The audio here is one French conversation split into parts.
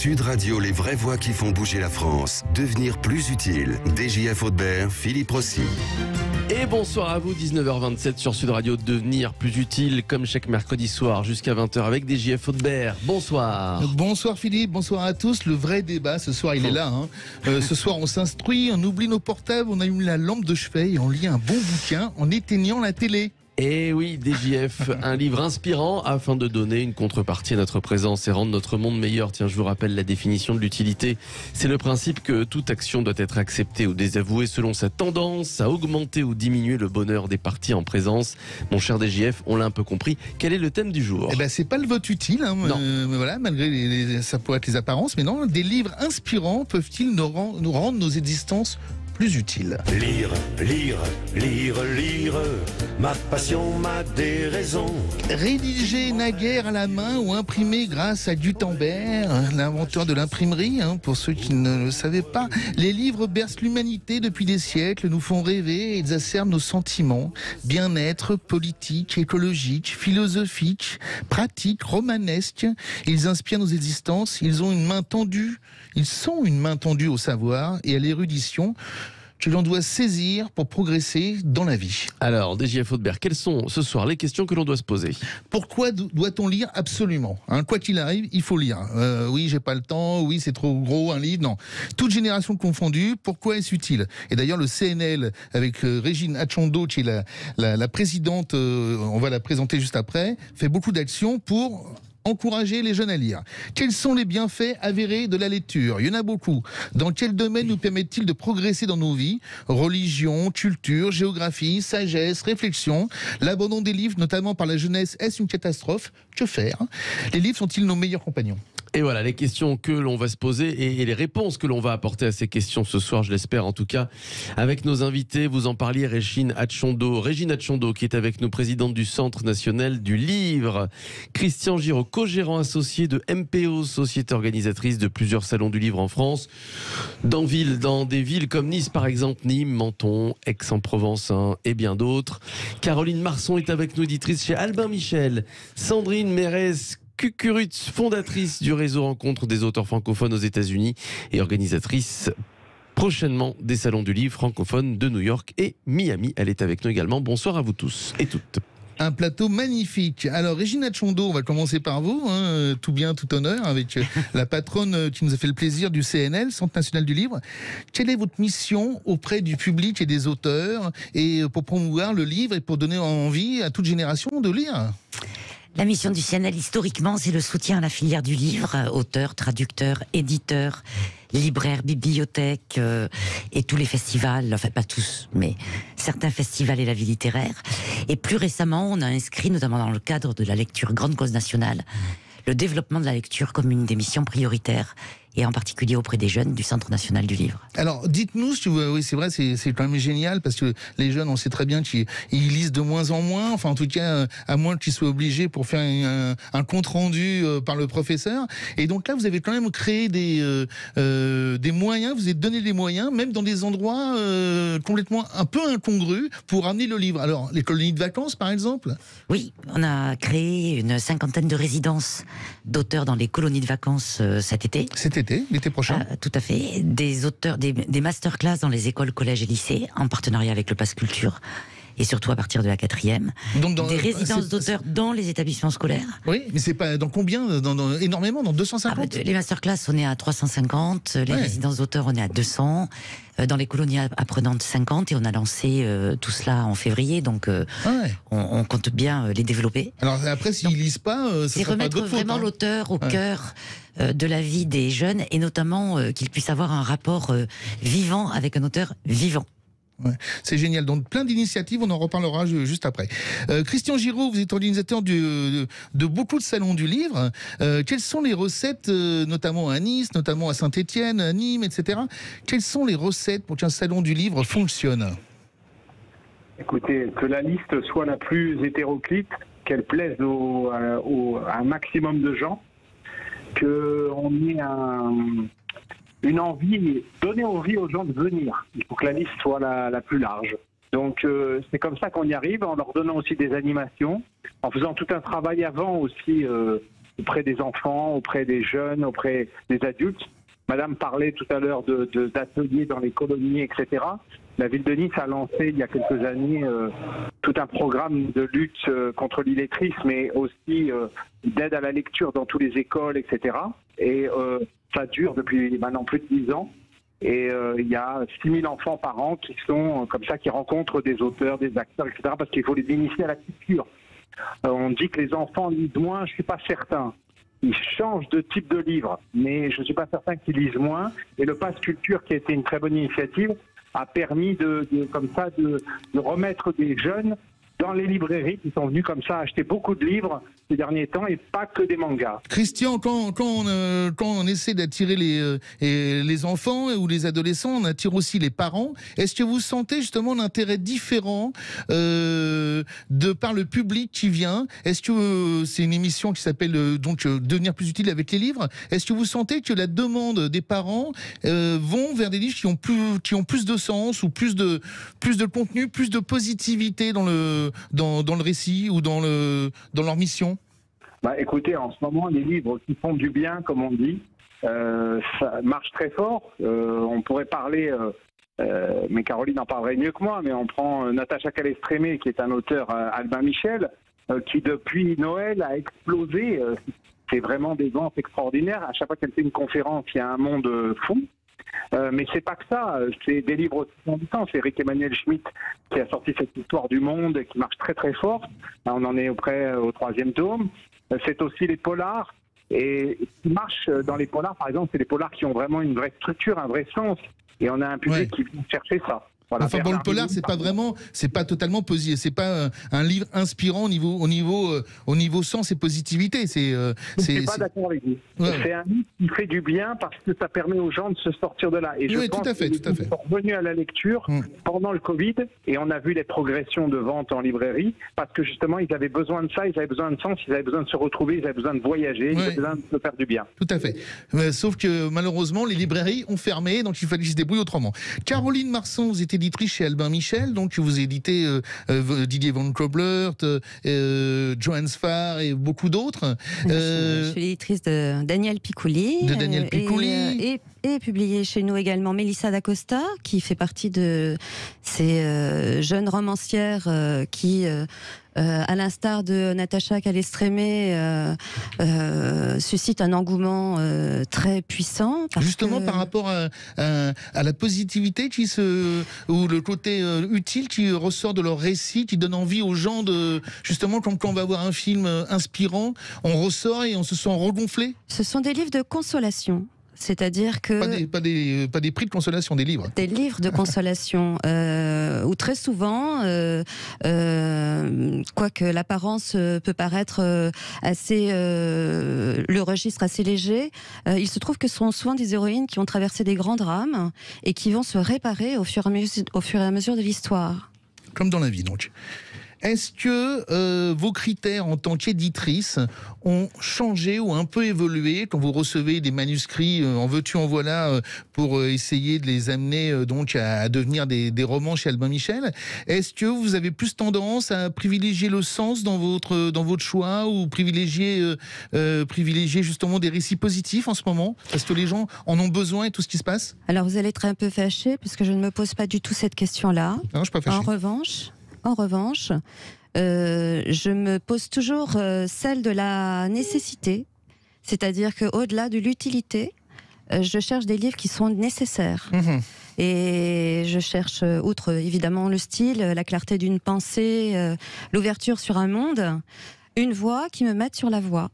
Sud Radio, les vraies voix qui font bouger la France. Devenir plus utile. DJF Audebert, Philippe Rossi. Et bonsoir à vous, 19h27 sur Sud Radio, devenir plus utile comme chaque mercredi soir jusqu'à 20h avec DJF Audebert. Bonsoir. Bonsoir Philippe, bonsoir à tous. Le vrai débat ce soir, il est là. Ce soir, on s'instruit, on oublie nos portables, on allume la lampe de chevet et on lit un bon bouquin en éteignant la télé. Et oui, DJF, un livre inspirant afin de donner une contrepartie à notre présence et rendre notre monde meilleur. Tiens, je vous rappelle la définition de l'utilité. C'est le principe que toute action doit être acceptée ou désavouée selon sa tendance à augmenter ou diminuer le bonheur des parties en présence. Mon cher DJF, on l'a un peu compris. Quel est le thème du jour ? Eh ben, c'est pas le vote utile, mais voilà, malgré ça pourrait être les apparences, mais non, des livres inspirants peuvent-ils nous rendre nos existences plus utiles. Lire, lire, lire, lire, ma passion, ma déraison. Rédigé naguère à la main ou imprimé grâce à Gutenberg, l'inventeur de l'imprimerie, pour ceux qui ne le savaient pas, les livres bercent l'humanité depuis des siècles, nous font rêver et exacerbent nos sentiments, bien-être, politique, écologique, philosophique, pratique, romanesque. Ils inspirent nos existences, ils sont une main tendue au savoir et à l'érudition que l'on doit saisir pour progresser dans la vie. Alors, DJF Audebert, quelles sont ce soir les questions que l'on doit se poser ? Pourquoi doit-on lire absolument ? Quoi qu'il arrive, il faut lire. Oui, j'ai pas le temps, oui, c'est trop gros un livre, non. Toute génération confondue, pourquoi est-ce utile ? Et d'ailleurs, le CNL, avec Régine Atchondo, qui est la présidente, on va la présenter juste après, fait beaucoup d'actions pour encourager les jeunes à lire. Quels sont les bienfaits avérés de la lecture ? Il y en a beaucoup. Dans quel domaine nous permettent-ils de progresser dans nos vies ? Religion, culture, géographie, sagesse, réflexion. L'abandon des livres, notamment par la jeunesse, est-ce une catastrophe ? Que faire ? Les livres sont-ils nos meilleurs compagnons ? Et voilà les questions que l'on va se poser et les réponses que l'on va apporter à ces questions ce soir, je l'espère en tout cas, avec nos invités. Vous en parliez, Régine Atchondo, qui est avec nous, présidente du Centre national du livre. Christian Giraud, co-gérant associé de MPO, société organisatrice de plusieurs salons du livre en France, dans des villes comme Nice par exemple, Nîmes, Menton, Aix-en-Provence et bien d'autres. Caroline Marson est avec nous, éditrice chez Albin Michel. Sandrine Mérez Cucurutz, fondatrice du réseau Rencontre des auteurs francophones aux États-Unis et organisatrice prochainement des salons du livre francophones de New York et Miami. Elle est avec nous également. Bonsoir à vous tous et toutes. Un plateau magnifique. Alors, Régine Atchondo, on va commencer par vous, tout bien, tout honneur, avec la patronne qui nous a fait le plaisir du CNL, Centre national du livre. Quelle est votre mission auprès du public et des auteurs et pour promouvoir le livre et pour donner envie à toute génération de lire ? La mission du CNL, historiquement, c'est le soutien à la filière du livre, auteurs, traducteurs, éditeurs, libraires, bibliothèques et tous les festivals, enfin pas tous, mais certains festivals et la vie littéraire. Et plus récemment, on a inscrit, notamment dans le cadre de la lecture grande cause nationale, le développement de la lecture comme une des missions prioritaires, et en particulier auprès des jeunes du Centre national du livre. Alors, dites-nous, oui, c'est vrai, c'est quand même génial, parce que les jeunes, on sait très bien qu'ils lisent de moins en moins, enfin en tout cas, à moins qu'ils soient obligés pour faire un compte-rendu par le professeur. Et donc là, vous avez quand même créé des moyens, vous avez donné des moyens, même dans des endroits complètement un peu incongrus, pour amener le livre. Alors, les colonies de vacances, par exemple ? Oui, on a créé une 50aine de résidences d'auteurs dans les colonies de vacances cet été. L'été prochain. Tout à fait. Des auteurs, des masterclass dans les écoles, collèges et lycées, en partenariat avec le Pass Culture, et surtout à partir de la 4e. Donc des résidences d'auteurs dans les établissements scolaires. Oui, mais c'est pas dans combien ? Énormément, dans 250 ? Les masterclass, on est à 350. Les résidences d'auteurs, on est à 200. Dans les colonies apprenantes, 50. Et on a lancé tout cela en février. Donc, on compte bien les développer. Alors après, s'ils lisent pas, ça c'est remettre vraiment l'auteur au cœur de la vie des jeunes, et notamment qu'ils puissent avoir un rapport vivant avec un auteur vivant. Ouais, c'est génial. Donc plein d'initiatives, on en reparlera juste après. Christian Giraud, vous êtes organisateur de beaucoup de salons du livre. Quelles sont les recettes, notamment à Nice, notamment à Saint-Étienne, à Nîmes, etc. Quelles sont les recettes pour qu'un salon du livre fonctionne ? Écoutez, que la liste soit la plus hétéroclite, qu'elle plaise à un maximum de gens, qu'on ait une envie, donner envie aux gens de venir. Il faut que la liste soit la plus large. Donc c'est comme ça qu'on y arrive, en leur donnant aussi des animations, en faisant tout un travail avant aussi auprès des enfants, auprès des jeunes, auprès des adultes. Madame parlait tout à l'heure d'ateliers dans les colonies, etc. La ville de Nice a lancé il y a quelques années tout un programme de lutte contre l'illettrisme, mais aussi d'aide à la lecture dans toutes les écoles, etc. Et ça dure depuis maintenant plus de 10 ans. Et il y a 6000 enfants par an qui sont comme ça, qui rencontrent des auteurs, des acteurs, etc. Parce qu'il faut les initier à la culture. On dit que les enfants lisent moins, je ne suis pas certain. Ils changent de type de livre, mais je ne suis pas certain qu'ils lisent moins. Et le Pass Culture, qui a été une très bonne initiative, a permis de remettre des jeunes dans les librairies qui sont venus comme ça acheter beaucoup de livres ces derniers temps et pas que des mangas. Christian, quand on essaie d'attirer les enfants ou les adolescents, on attire aussi les parents. Est-ce que vous sentez justement l'intérêt différent de par le public qui vient? Est-ce que c'est une émission qui s'appelle Devenir plus utile avec les livres? Est-ce que vous sentez que la demande des parents vont vers des livres qui ont plus de sens ou plus de contenu, plus de positivité dans le récit ou dans leur mission? Écoutez, en ce moment, les livres qui font du bien, comme on dit, ça marche très fort. On pourrait parler, mais Caroline en parlerait mieux que moi, mais on prend Natacha Calestrémé, qui est un auteur Albin Michel, qui depuis Noël a explosé. C'est vraiment des ventes extraordinaires. À chaque fois qu'elle fait une conférence, il y a un monde fou. Mais c'est pas que ça, c'est des livres aussi importants. C'est Eric Emmanuel Schmitt qui a sorti cette histoire du monde qui marche très très fort. Là, on en est près au 3e tome. C'est aussi les polars. Et ce qui marche dans les polars, par exemple, c'est les polars qui ont vraiment une vraie structure, un vrai sens. Et on a un public qui vient chercher ça. Voilà, enfin, dans le polar, c'est pas totalement positif. C'est pas un livre inspirant au niveau sens et positivité. Je suis pas d'accord avec vous. Ouais. C'est un livre qui fait du bien parce que ça permet aux gens de se sortir de là. Et je pense qu'ils sont revenus à la lecture pendant le Covid et on a vu les progressions de vente en librairie parce que justement, ils avaient besoin de ça, ils avaient besoin de sens, ils avaient besoin de se retrouver, ils avaient besoin de voyager, ils avaient besoin de se faire du bien. Tout à fait. Sauf que malheureusement, les librairies ont fermé, donc il fallait qu'ils se débrouillent autrement. Caroline Marsan, vous étiez éditrice chez Albin Michel, donc vous éditez Didier von Koblert, Johannes Farr et beaucoup d'autres. Je suis l'éditrice de Daniel Picouli. Et publié chez nous également Mélissa d'Acosta, qui fait partie de ces jeunes romancières qui, à l'instar de Natacha Calestrémé, suscite un engouement très puissant. Justement par rapport à la positivité ou le côté utile qui ressort de leur récit, qui donne envie aux gens de... Justement, quand on va voir un film inspirant, on ressort et on se sent regonflé. Ce sont des livres de consolation. C'est-à-dire que... Pas des prix de consolation, des livres. Des livres de consolation, où très souvent, quoique l'apparence peut paraître assez... le registre assez léger, il se trouve que ce sont souvent des héroïnes qui ont traversé des grands drames et qui vont se réparer au fur et à mesure de l'histoire. Comme dans la vie, donc. Est-ce que vos critères en tant qu'éditrice ont changé ou un peu évolué quand vous recevez des manuscrits en veux-tu en voilà pour essayer de les amener donc à devenir des romans chez Albin Michel? Est-ce que vous avez plus tendance à privilégier le sens dans votre choix ou privilégier justement des récits positifs en ce moment parce que les gens en ont besoin et tout ce qui se passe? Alors vous allez être un peu fâché parce que je ne me pose pas du tout cette question-là. Non, je suis pas fâché. En revanche, je me pose toujours celle de la nécessité, c'est-à-dire qu'au-delà de l'utilité, je cherche des livres qui sont nécessaires. Et je cherche, outre évidemment le style, la clarté d'une pensée, l'ouverture sur un monde, une voix qui me mette sur la voie.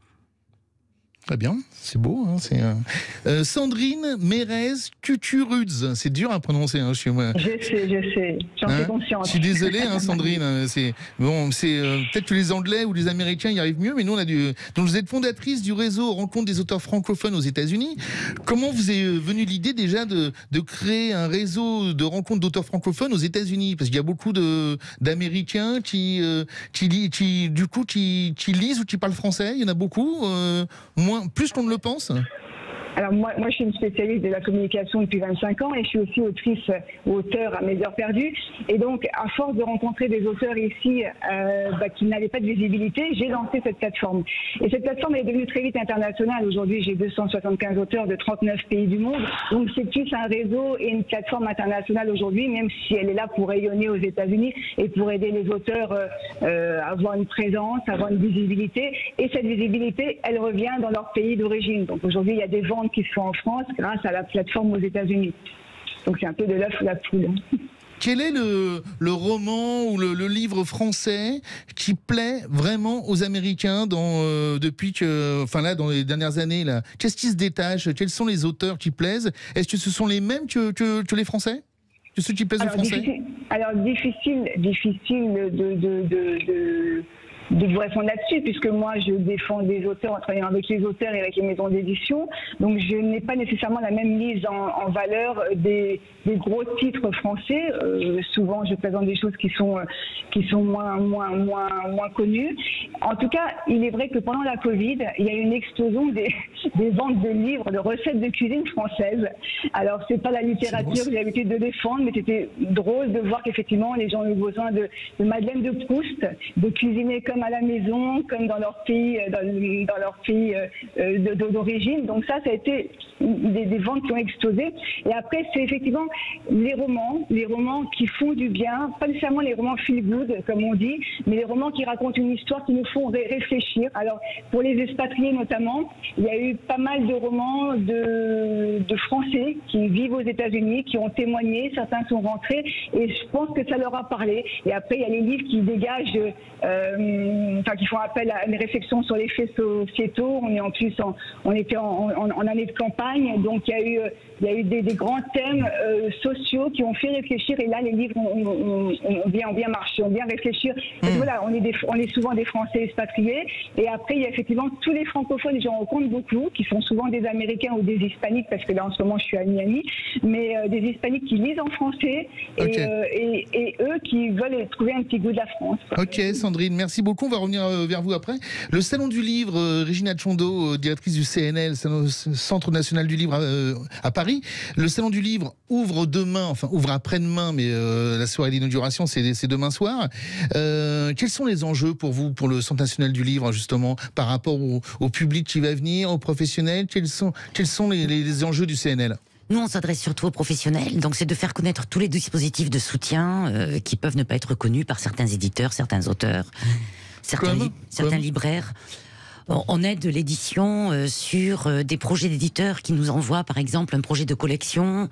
Très bien, c'est beau. Hein, Sandrine Mérez Cucurudz, c'est dur à prononcer chez moi. Je sais, j'en suis consciente. Je suis désolé, Sandrine. Peut-être que les Anglais ou les Américains y arrivent mieux, mais nous on a donc vous êtes fondatrice du réseau Rencontre des auteurs francophones aux États-Unis. Comment vous est venue l'idée déjà de créer un réseau de rencontres d'auteurs francophones aux États-Unis? Parce qu'il y a beaucoup d'Américains qui lisent ou qui parlent français. Il y en a beaucoup, plus qu'on ne le pense. Alors moi, je suis une spécialiste de la communication depuis 25 ans et je suis aussi autrice ou auteur à Mes Heures Perdues. Et donc, à force de rencontrer des auteurs ici qui n'avaient pas de visibilité, j'ai lancé cette plateforme. Et cette plateforme est devenue très vite internationale. Aujourd'hui, j'ai 275 auteurs de 39 pays du monde. Donc, c'est plus un réseau et une plateforme internationale aujourd'hui, même si elle est là pour rayonner aux États-Unis et pour aider les auteurs à avoir une présence, à avoir une visibilité. Et cette visibilité, elle revient dans leur pays d'origine. Donc, aujourd'hui, il y a des ventes qui se font en France grâce à la plateforme aux États-Unis. Donc c'est un peu de l'œuf ou la poule. Quel est le roman ou le livre français qui plaît vraiment aux Américains dans les dernières années là? Qu'est-ce qui se détache? Quels sont les auteurs qui plaisent? Est-ce que ce sont les mêmes que les Français? Que ceux qui plaisent aux Français? Difficile de vous répondre là-dessus, puisque moi je défends des auteurs en travaillant avec les auteurs et avec les maisons d'édition, donc je n'ai pas nécessairement la même mise en valeur des gros titres français. Souvent je présente des choses qui sont moins connues. En tout cas, il est vrai que pendant la Covid, il y a eu une explosion des ventes de livres, de recettes de cuisine françaises. Alors c'est pas la littérature que j'ai l'habitude de défendre, mais c'était drôle de voir qu'effectivement les gens ont eu besoin de Madeleine de Proust, de cuisiner comme à la maison, comme dans leur pays, d'origine. Donc ça a été des ventes qui ont explosé. Et après, c'est effectivement les romans qui font du bien, pas nécessairement les romans feel good, comme on dit, mais les romans qui racontent une histoire, qui nous font réfléchir. Alors, pour les expatriés notamment, il y a eu pas mal de romans de Français qui vivent aux États-Unis, qui ont témoigné, certains sont rentrés, et je pense que ça leur a parlé. Et après, il y a les livres qui dégagent qui font appel à une réflexion sur les faits sociétaux. On était en année de campagne, donc il y a eu des grands thèmes sociaux qui ont fait réfléchir. Et là, les livres ont bien marché, ont bien réfléchi. Voilà, on est souvent des Français expatriés. Et après, il y a effectivement tous les francophones, j'en rencontre beaucoup, qui sont souvent des Américains ou des Hispaniques, parce que là, en ce moment, je suis à Miami, mais des Hispaniques qui lisent en français et eux qui veulent trouver un petit goût de la France. Ok, Sandrine, merci beaucoup. On va revenir vers vous après. Le Salon du Livre, Régine Atchondo, directrice du CNL, Centre National du Livre à Paris. Le Salon du Livre ouvre après-demain, mais la soirée d'inauguration, c'est demain soir. Quels sont les enjeux pour vous, pour le Centre National du Livre, justement, par rapport au public qui va venir, aux professionnels? Quels sont les enjeux du CNL? Nous, on s'adresse surtout aux professionnels, donc c'est de faire connaître tous les dispositifs de soutien qui peuvent ne pas être connus par certains éditeurs, certains auteurs, certains libraires. On aide l'édition sur des projets d'éditeurs qui nous envoient, par exemple, un projet de collection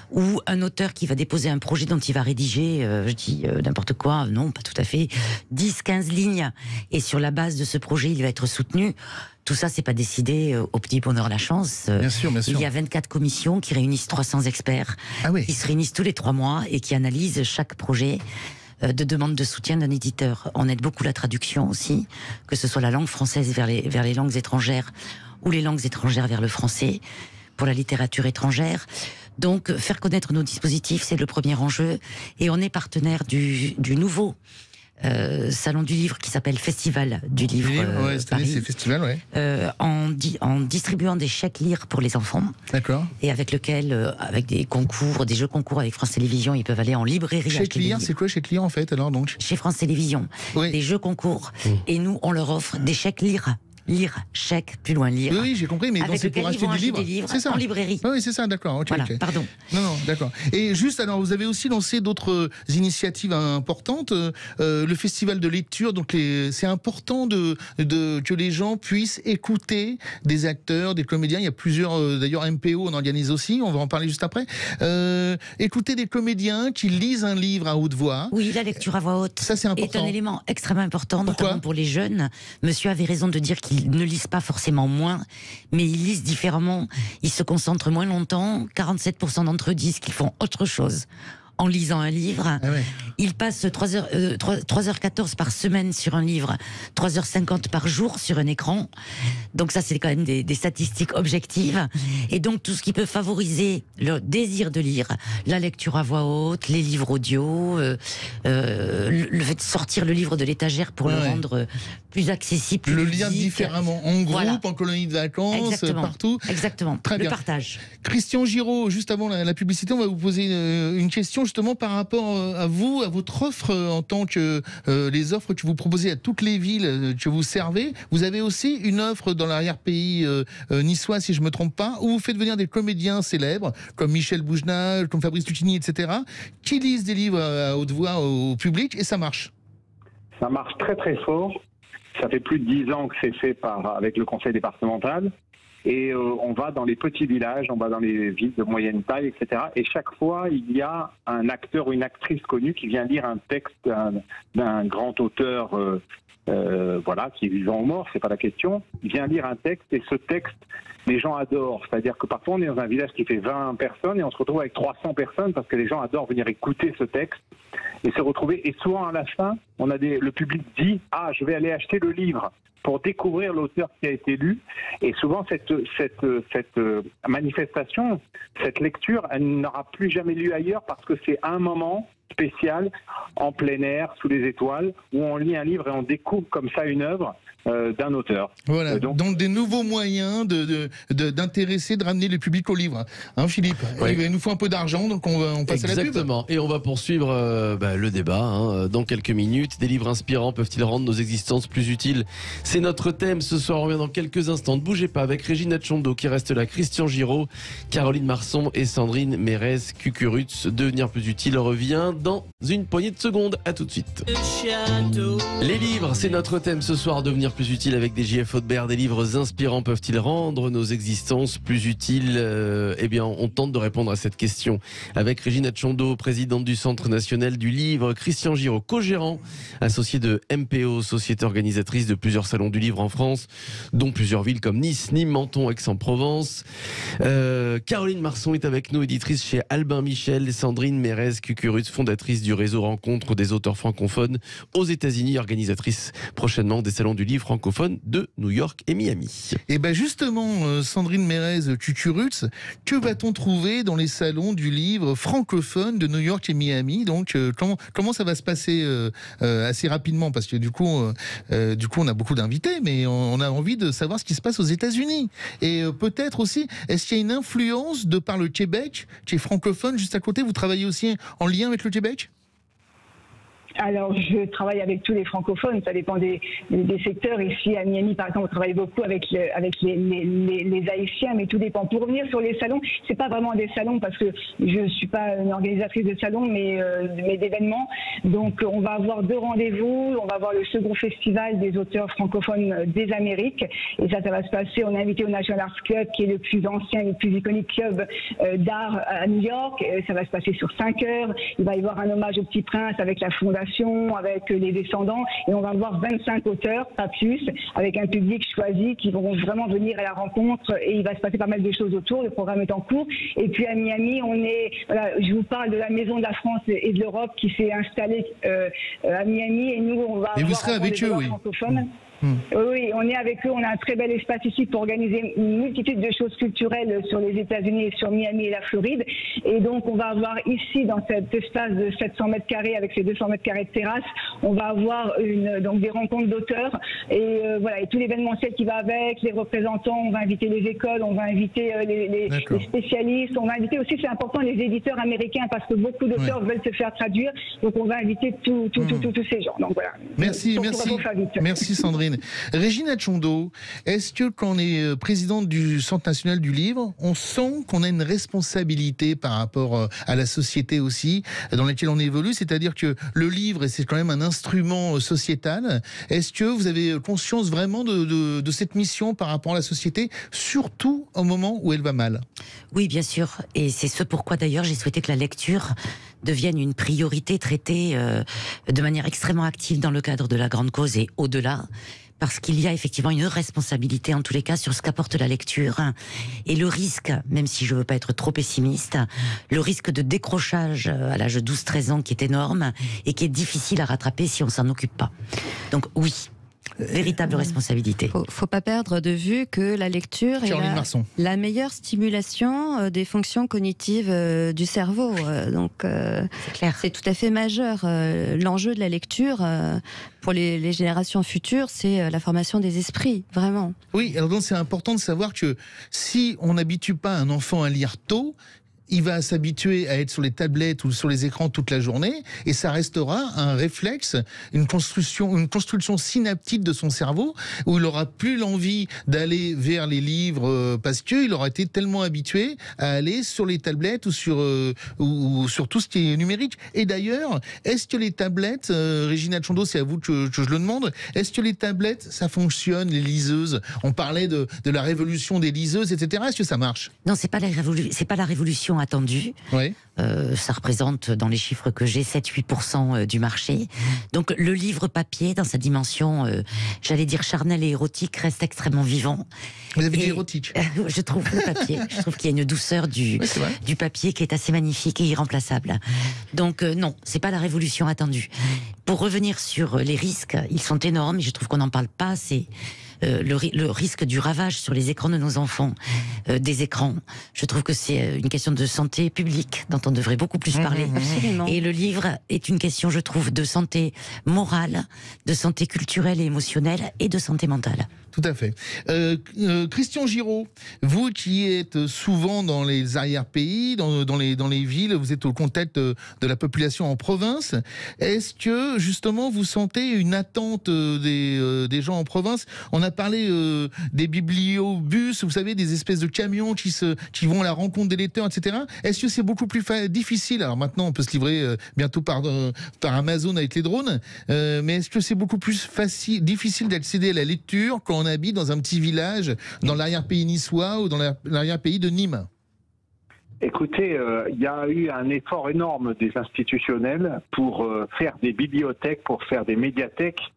ou un auteur qui va déposer un projet dont il va rédiger, je dis n'importe quoi, non, pas tout à fait, 10-15 lignes. Et sur la base de ce projet, il va être soutenu. Tout ça, c'est pas décidé au petit bonheur la chance. Bien sûr. Il y a 24 commissions qui réunissent 300 experts, qui se réunissent tous les 3 mois et qui analysent chaque projet de demande de soutien d'un éditeur. On aide beaucoup la traduction aussi, que ce soit la langue française vers les langues étrangères ou les langues étrangères vers le français, pour la littérature étrangère. Donc, faire connaître nos dispositifs, c'est le premier enjeu. Et on est partenaire du nouveau salon du livre qui s'appelle Festival du livre. Cette année, c'est festival, en distribuant des chèques lire pour les enfants. D'accord. Et avec lequel, avec des concours, des jeux concours avec France Télévisions, ils peuvent aller en librairie. Chèque lire, c'est quoi chèque lire en fait alors donc? Chez France Télévisions, des jeux concours. Et nous, on leur offre des chèques lire. Lire, chèque, plus loin lire. Oui, j'ai compris, mais c'est pour acheter des livres. C'est ça. En librairie. Oui, c'est ça, d'accord. Voilà, pardon. Non, d'accord. Et juste, alors, vous avez aussi lancé d'autres initiatives importantes. Le festival de lecture, donc c'est important que les gens puissent écouter des acteurs, des comédiens. Il y a plusieurs, d'ailleurs, MPO, on organise aussi, on va en parler juste après. Écouter des comédiens qui lisent un livre à haute voix. Oui, la lecture à voix haute. Ça, c'est important. Est un élément extrêmement important, Pourquoi ? notamment pour les jeunes. Monsieur avait raison de dire qu'ils ne lisent pas forcément moins, mais ils lisent différemment. Ils se concentrent moins longtemps. 47% d'entre eux disent qu'ils font autre chose en lisant un livre. Ah ouais. Il passe 3h14 par semaine sur un livre, 3h50 par jour sur un écran. Donc ça, c'est quand même des statistiques objectives. Et donc tout ce qui peut favoriser le désir de lire, la lecture à voix haute, les livres audio, le fait de sortir le livre de l'étagère pour le rendre plus accessible, plus le ludique. lire différemment, en groupe, Voilà. en colonie de vacances, Exactement. partout. Exactement. Très le bien. partage. Christian Giraud, juste avant la publicité, on va vous poser une question justement par rapport à vous, à votre offre en tant que les offres que vous proposez à toutes les villes que vous servez. Vous avez aussi une offre dans l'arrière-pays niçois, si je ne me trompe pas, où vous faites venir des comédiens célèbres comme Michel Bougenat, comme Fabrice Lucchini, etc., qui lisent des livres à haute voix au public, et ça marche. Ça marche très très fort. Ça fait plus de 10 ans que c'est fait avec le conseil départemental. Et on va dans les petits villages, on va dans les villes de moyenne taille, etc. Et chaque fois, il y a un acteur ou une actrice connue qui vient lire un texte d'un grand auteur, voilà, qui est vivant ou mort, c'est pas la question. Il vient lire un texte et ce texte, les gens adorent. C'est-à-dire que parfois, on est dans un village qui fait 20 personnes et on se retrouve avec 300 personnes parce que les gens adorent venir écouter ce texte et se retrouver. Et souvent, à la fin, le public dit « Ah, je vais aller acheter le livre » pour découvrir l'auteur qui a été lu. Et souvent, cette manifestation, cette lecture, elle n'aura plus jamais lieu ailleurs parce que c'est un moment spécial, en plein air, sous les étoiles, où on lit un livre et on découvre comme ça une œuvre d'un auteur. Voilà, donc des nouveaux moyens d'intéresser, de ramener le public au livre. Hein, Philippe? Oui. Il nous faut un peu d'argent, donc on passe à la pub. Exactement. Et on va poursuivre le débat dans quelques minutes. Des livres inspirants peuvent-ils rendre nos existences plus utiles? C'est notre thème ce soir. On revient dans quelques instants. Ne bougez pas avec Régine Atchondo qui reste là, Christian Giraud, Caroline Marson et Sandrine Mérez-Cucurutz. Devenir plus utile revient dans une poignée de secondes. À tout de suite. Les livres, c'est notre thème ce soir. Devenir plus utile avec des JF Audebert. Des livres inspirants peuvent-ils rendre nos existences plus utiles? Eh bien, on tente de répondre à cette question avec Régine Atchondo, présidente du Centre national du livre, Christian Giraud, co-gérant, associé de MPO, société organisatrice de plusieurs salons du livre en France, dont plusieurs villes comme Nice, Nîmes, Menton, Aix-en-Provence. Caroline Marson est avec nous, éditrice chez Albin Michel, et Sandrine Mérez-Cucurutz, fondatrice du réseau Rencontre des auteurs francophones aux États-Unis, organisatrice prochainement des salons du livre francophones de New York et Miami. Et bien justement, Sandrine Mérez-Cucurutz, que va-t-on trouver dans les salons du livre francophone de New York et Miami? Donc comment ça va se passer assez rapidement, parce que du coup on a beaucoup d'invités, mais on a envie de savoir ce qui se passe aux États-Unis. Et peut-être aussi, est-ce qu'il y a une influence de par le Québec, qui est francophone juste à côté? Vous travaillez aussi en lien avec le Québec? Alors, je travaille avec tous les francophones, ça dépend des secteurs. Ici, à Miami, par exemple, on travaille beaucoup avec les Haïtiens, mais tout dépend. Pour revenir sur les salons, c'est pas vraiment des salons parce que je suis pas une organisatrice de salons, mais d'événements. Donc, on va avoir 2 rendez-vous. On va avoir le second festival des auteurs francophones des Amériques. Et ça va se passer, on est invité au National Arts Club, qui est le plus ancien et le plus iconique club d'art à New York. Ça va se passer sur 5 heures. Il va y avoir un hommage au Petit Prince avec la Fondation, avec les descendants, et on va avoir 25 auteurs, pas plus, avec un public choisi qui vont vraiment venir à la rencontre, et il va se passer pas mal de choses autour. Le programme est en cours. Et puis à Miami, je vous parle de la Maison de la France et de l'Europe qui s'est installée à Miami, et nous on va et vous serez avec eux, oui. Francophones. Oui, on est avec eux. On a un très bel espace ici pour organiser une multitude de choses culturelles sur les États-Unis et sur Miami et la Floride. Et donc, on va avoir ici, dans cet espace de 700 mètres carrés, avec ces 200 mètres carrés de terrasse, on va avoir donc des rencontres d'auteurs et voilà, et tout l'événementiel qui va avec, les représentants. On va inviter les écoles, on va inviter les spécialistes, on va inviter aussi, c'est important, les éditeurs américains, parce que beaucoup d'auteurs veulent se faire traduire. Donc, on va inviter tous ces gens. Donc voilà. Merci Sandrine. Régine Atchondo, est-ce que quand on est présidente du Centre national du livre, on sent qu'on a une responsabilité par rapport à la société aussi, dans laquelle on évolue, c'est-à-dire que le livre, c'est quand même un instrument sociétal. Est-ce que vous avez conscience vraiment de cette mission par rapport à la société, surtout au moment où elle va mal? Oui, bien sûr. Et c'est ce pourquoi d'ailleurs j'ai souhaité que la lecture devienne une priorité traitée de manière extrêmement active dans le cadre de la grande cause et au-delà. parce qu'il y a effectivement une responsabilité en tous les cas sur ce qu'apporte la lecture et le risque, même si je veux pas être trop pessimiste, le risque de décrochage à l'âge de 12-13 ans qui est énorme et qui est difficile à rattraper si on s'en occupe pas. Donc oui, véritable responsabilité. Faut pas perdre de vue que la lecture est la meilleure stimulation des fonctions cognitives du cerveau. Donc c'est tout à fait majeur. L'enjeu de la lecture pour les générations futures, c'est la formation des esprits, vraiment. Oui, alors donc c'est important de savoir que si on n'habitue pas un enfant à lire tôt, il va s'habituer à être sur les tablettes ou sur les écrans toute la journée, et ça restera un réflexe, une construction synaptique de son cerveau, où il n'aura plus l'envie d'aller vers les livres parce qu'il aura été tellement habitué à aller sur les tablettes ou sur tout ce qui est numérique. Et d'ailleurs, est-ce que les tablettes, Régine Atchondo, c'est à vous que je le demande, est-ce que les tablettes, ça fonctionne, les liseuses? On parlait de la révolution des liseuses, etc. Est-ce que ça marche? Non, c'est pas la révolution attendue. Oui. Ça représente, dans les chiffres que j'ai, 7-8% du marché. Donc le livre papier, dans sa dimension, j'allais dire charnelle et érotique, reste extrêmement vivant. Vous avez dit érotique? Je trouve le papier. Je trouve qu'il y a une douceur du papier qui est assez magnifique et irremplaçable. Donc non, c'est pas la révolution attendue. Pour revenir sur les risques, ils sont énormes et je trouve qu'on n'en parle pas assez. Le risque du ravage sur les écrans de nos enfants, des écrans. Je trouve que c'est une question de santé publique dont on devrait beaucoup plus parler. Absolument. Et le livre est une question, je trouve, de santé morale, de santé culturelle et émotionnelle et de santé mentale. Tout à fait. Christian Giraud, vous qui êtes souvent dans les arrière-pays, dans les villes, vous êtes au contact de la population en province. Est-ce que justement vous sentez une attente des gens en province? On a parlé des bibliobus, vous savez, des espèces de camions qui vont à la rencontre des lecteurs, etc. Est-ce que c'est beaucoup plus difficile? Alors maintenant, on peut se livrer bientôt par Amazon avec les drones, mais est-ce que c'est beaucoup plus difficile d'accéder à la lecture quand on habite dans un petit village, dans l'arrière-pays niçois ou dans l'arrière-pays de Nîmes? Écoutez, il y a eu un effort énorme des institutionnels pour faire des bibliothèques, pour faire des médiathèques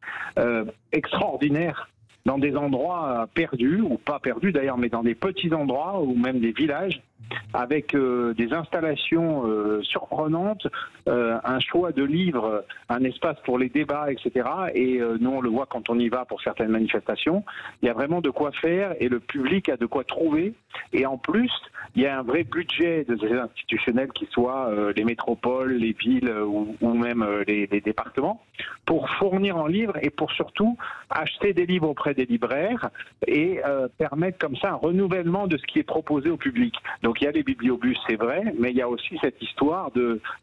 extraordinaires dans des endroits perdus, ou pas perdus d'ailleurs, mais dans des petits endroits ou même des villages, avec des installations surprenantes, un choix de livres, un espace pour les débats, etc. Et nous, on le voit quand on y va pour certaines manifestations. Il y a vraiment de quoi faire et le public a de quoi trouver. Et en plus, il y a un vrai budget de ces institutionnels, qui soient les métropoles, les villes ou même les départements, pour fournir en livres et pour surtout acheter des livres auprès des libraires et permettre comme ça un renouvellement de ce qui est proposé au public. Donc il y a les bibliobus, c'est vrai, mais il y a aussi cette histoire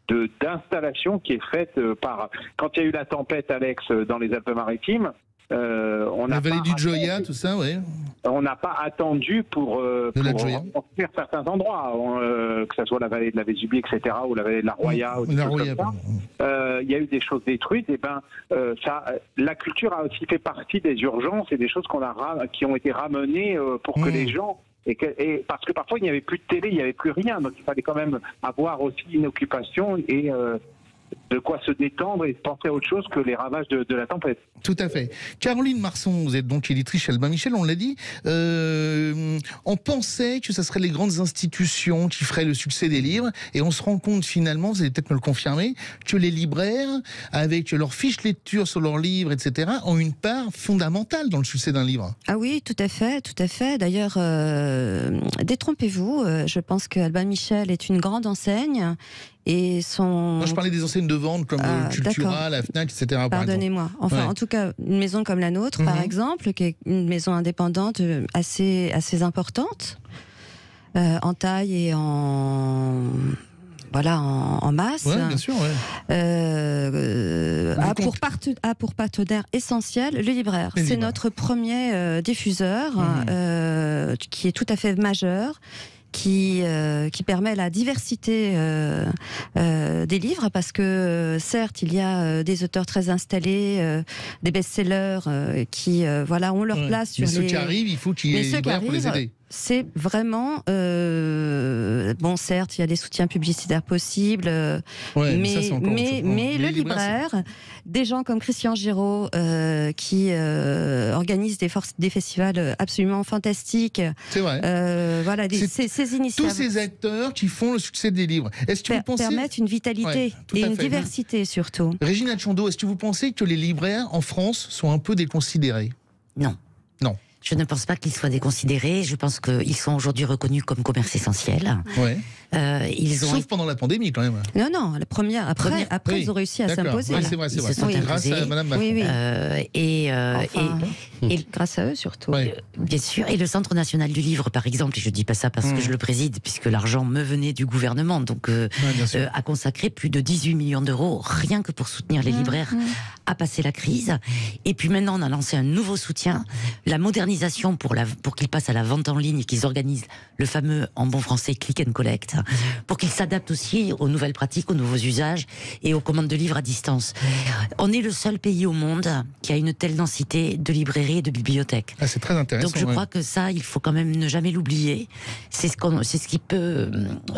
d'installation qui est faite par... Quand il y a eu la tempête, Alex, dans les Alpes-Maritimes, la vallée du Gioia, tout ça, oui. On n'a pas attendu pour construire certains endroits, que ce soit la vallée de la Vésubie, etc., ou la vallée de la Roya, il y a eu des choses détruites. Et la culture a aussi fait partie des urgences et des choses qui ont été ramenées pour que les gens... Et parce que parfois il n'y avait plus de télé, il n'y avait plus rien, donc il fallait quand même avoir aussi une occupation et de quoi se détendre et penser à autre chose que les ravages de la tempête. Tout à fait. Caroline Marson, vous êtes donc éditrice chez Albin Michel, on l'a dit. On pensait que ce seraient les grandes institutions qui feraient le succès des livres, et on se rend compte finalement, vous allez peut-être me le confirmer, que les libraires, avec leurs fiches lecture sur leurs livres, etc., ont une part fondamentale dans le succès d'un livre. Ah oui, tout à fait, tout à fait. D'ailleurs, détrompez-vous, je pense que Albin Michel est une grande enseigne. Et Moi, je parlais des enseignes de vente comme Cultura, la Fnac, etc. Pardonnez-moi. Enfin, en tout cas, une maison comme la nôtre, par exemple, qui est une maison indépendante assez importante, en taille et en masse. Oui, bien sûr. Ouais. A pour partenaire essentiel le libraire. C'est notre premier diffuseur qui est tout à fait majeur. Qui permet la diversité des livres, parce que certes il y a des auteurs très installés, des best-sellers qui ont leur place sur ceux qui arrivent, il faut qu'il y ait des libraires pour les aider. c'est vraiment bon, certes, il y a des soutiens publicitaires possibles, Ouais, mais, ça, c'est encore autre chose. mais Les le libraire, des gens comme Christian Giraud qui organisent des festivals absolument fantastiques. C'est vrai. Voilà, ces Tous initiatives ces acteurs qui font le succès des livres. Est-ce que vous pensez... permettent une vitalité Ouais, tout et à une fait. diversité surtout. Régine Atchondo, est-ce que vous pensez que les libraires en France sont un peu déconsidérés? Non. Non. Je ne pense pas qu'ils soient déconsidérés. Je pense qu'ils sont aujourd'hui reconnus comme commerce essentiel. Ouais. Ils ont Sauf pendant la pandémie, quand même. Non, la première. Après, Oui, ils ont réussi à d'accord. s'imposer. Ouais, là. c'est vrai, c'est Ils vrai. se sont Grâce imposés. à Madame Macron. Oui, oui. Et Grâce à eux surtout. Ouais. bien sûr, et le Centre national du livre, par exemple, et je dis pas ça parce que je le préside, puisque l'argent me venait du gouvernement, donc bien sûr. a consacré plus de 18 millions d'euros rien que pour soutenir les libraires à passer la crise. Et puis maintenant, on a lancé un nouveau soutien, la modernisation pour qu'ils passent à la vente en ligne et qu'ils organisent le fameux, en bon français, click and collect, pour qu'ils s'adaptent aussi aux nouvelles pratiques, aux nouveaux usages et aux commandes de livres à distance. On est le seul pays au monde qui a une telle densité de librairies et de bibliothèques. Ah, c'est très intéressant. Donc je ouais. crois que ça, il faut quand même ne jamais l'oublier. C'est ce qui peut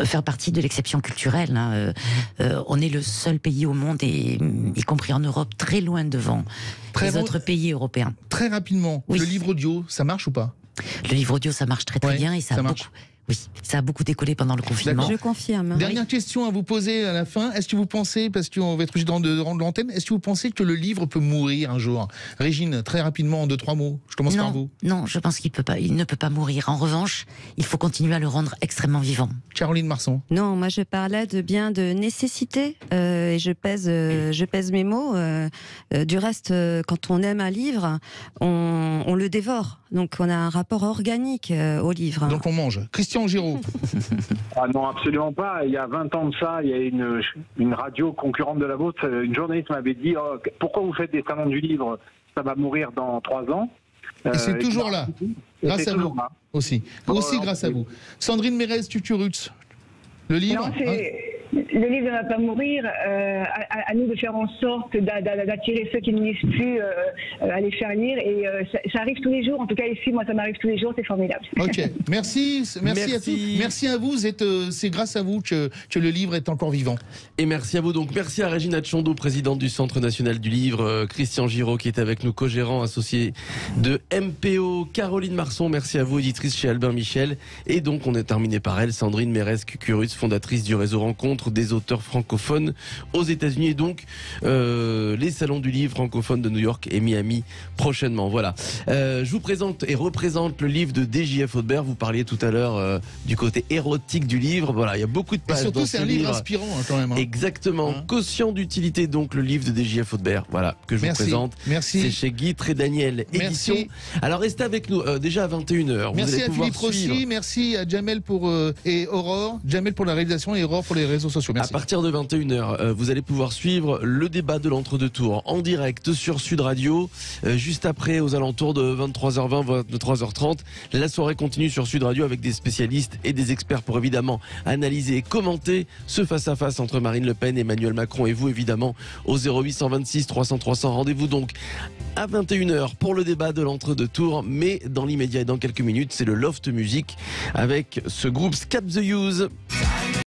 faire partie de l'exception culturelle. Hein. On est le seul pays au monde, et y compris en Europe, très loin devant les autres pays européens. Très rapidement, Oui. le livre audio, ça marche ou pas? Le livre audio, ça marche très Ouais, bien et ça ça a marche. beaucoup. Oui, ça a beaucoup décollé pendant le confinement. Je confirme. Dernière question à vous poser à la fin. Est-ce que vous pensez, parce qu'on va être obligé de rendre l'antenne, est-ce que vous pensez que le livre peut mourir un jour? Régine, très rapidement, en 2-3 mots. Je commence par vous. Non, je pense qu'il ne peut pas mourir. En revanche, il faut continuer à le rendre extrêmement vivant. Caroline Marsan. Non, moi je parlais de nécessité et je pèse mes mots. Du reste, quand on aime un livre, on le dévore. Donc on a un rapport organique au livre. Donc on mange. Christian Giraud. Ah non, absolument pas. Il y a 20 ans de ça, il y a une radio concurrente de la vôtre. Une journaliste m'avait dit pourquoi vous faites des salons du livre? Ça va mourir dans 3 ans. Et c'est toujours là. Grâce à vous aussi. Aussi grâce à vous. Sandrine Mérez-Cucurutz. Le livre. Non, le livre ne va pas mourir. À nous de faire en sorte d'attirer ceux qui ne lisent plus à les faire lire. Et ça arrive tous les jours. En tout cas, ici, moi, ça m'arrive tous les jours. C'est formidable. Ok. Merci à tous. Merci à vous. C'est grâce à vous que le livre est encore vivant. Et merci à vous. Donc, merci à Régine Atchondo, présidente du Centre national du livre, Christian Giraud qui est avec nous, co-gérant associé de MPO, Caroline Marson, merci à vous, éditrice chez Albin Michel. Et donc, on est terminé par elle, Sandrine Mérez-Cucurutz, fondatrice du réseau Rencontre des auteurs francophones aux États-Unis. Et donc, les salons du livre francophone de New York et Miami prochainement. Voilà. Je vous présente et représente le livre de DJF Audebert. Vous parliez tout à l'heure du côté érotique du livre. Voilà, il y a beaucoup de pages. Et surtout, dans c'est ce un livre inspirant quand même. Exactement. Quotient d'utilité, donc le livre de DJF Audebert. Voilà, que je vous présente. Merci. C'est chez Guy Trédaniel Édition. Merci. Alors restez avec nous déjà à 21h. Merci à Philippe Rossi, merci à Jamel et Aurore. Jamel pour la réalisation et Aurore pour les réseaux sociaux. Merci. À partir de 21h, vous allez pouvoir suivre le débat de l'entre-deux tours en direct sur Sud Radio. Juste après, aux alentours de 23h20, 23h30, la soirée continue sur Sud Radio avec des spécialistes et des experts pour évidemment analyser et commenter ce face-à-face entre Marine Le Pen, Emmanuel Macron et vous évidemment au 0826 300 300. Rendez-vous donc à 21h pour le débat de l'entre-deux tours, mais dans l'immédiat et dans quelques minutes, c'est le Loft Music avec ce groupe Scap the Use.